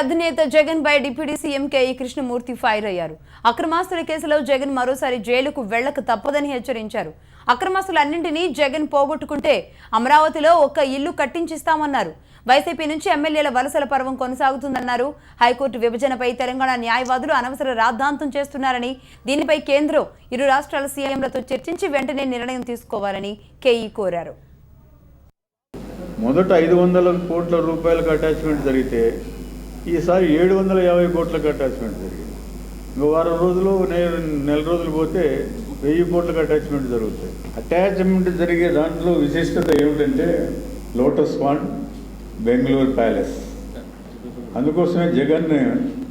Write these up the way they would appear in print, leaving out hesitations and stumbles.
అధినేత జగన్ పై deputy CM KE Krishnamurthy fire అయ్యారు. అక్రమాస్తుల కేసులో జగన్ మరోసారి జైలుకు వెళ్లక తప్పదని హెచ్చరించారు. అక్రమాస్తులన్నింటినీ జగన్ పోగొట్టుకుంటే అమరావతిలో ఒక్క ఇల్లు కట్టించిస్తామన్నారు. వైసీపీ నుంచి ఎమ్మెల్యేల వలసల పర్వం కొనసాగుతుందన్నారు. హైకోర్టు విభజనపై తెలంగాణ న్యాయవాదులు అనవసర రాద్ధాంతం చేస్తున్నారని, దీనిపై కేంద్రం ఇరు రాష్ట్రాల సీఎంలతో చర్చించి వెంటనే నిర్ణయం తీసుకోవాలని కేఈ కోరారు. మొదట 500 కోట్ల రూపాయలకు అటాచ్మెంట్ జరిగితే ఈసారి 750 కోట్లకు అటాచ్మెంట్ జరిగింది. ఇంకో వారం రోజులు నెల రోజులు పోతే 1000 కోట్లకు అటాచ్మెంట్ జరుగుతాయి. అటాచ్మెంట్ జరిగే దాంట్లో విశిష్టత ఏమిటంటే లోటస్ పాండ్, బెంగళూరు ప్యాలెస్. అందుకోసమే జగన్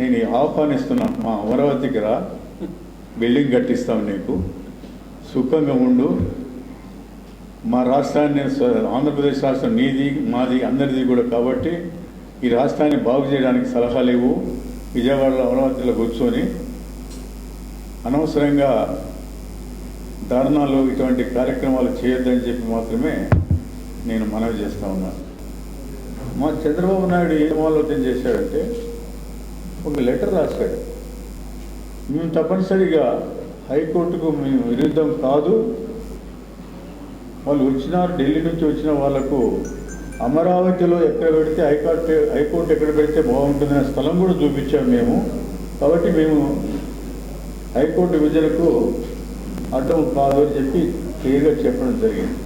నేను ఆహ్వానిస్తున్నాను, మా అమరావతికి రా, బిల్డింగ్ కట్టిస్తాం, నీకు సుఖంగా ఉండు. మా రాష్ట్రాన్ని, ఆంధ్రప్రదేశ్ రాష్ట్రం నీది మాది అందరిది కూడా, కాబట్టి ఈ రాష్ట్రాన్ని బాగు చేయడానికి సలహాలు ఇవ్వు. విజయవాడలో అమరావతిలో కూర్చొని అనవసరంగా ధర్నాలు ఇటువంటి కార్యక్రమాలు చేయొద్దని చెప్పి మాత్రమే నేను మనవి చేస్తూ ఉన్నాను. మా చంద్రబాబు నాయుడు ఏం ఆలోచన చేశాడంటే ఒక లెటర్ రాశాడు. మేము తప్పనిసరిగా హైకోర్టుకు మేము విరుద్ధం కాదు, వాళ్ళు వచ్చినారు, ఢిల్లీ నుంచి వచ్చిన వాళ్లకు అమరావతిలో ఎక్కడ పెడితే హైకోర్టు ఎక్కడ పెడితే బాగుంటుందనే స్థలం కూడా చూపించాము మేము. కాబట్టి మేము హైకోర్టు విభజనకు అడ్డం కాదు అని చెప్పి క్లియర్గా చెప్పడం జరిగింది.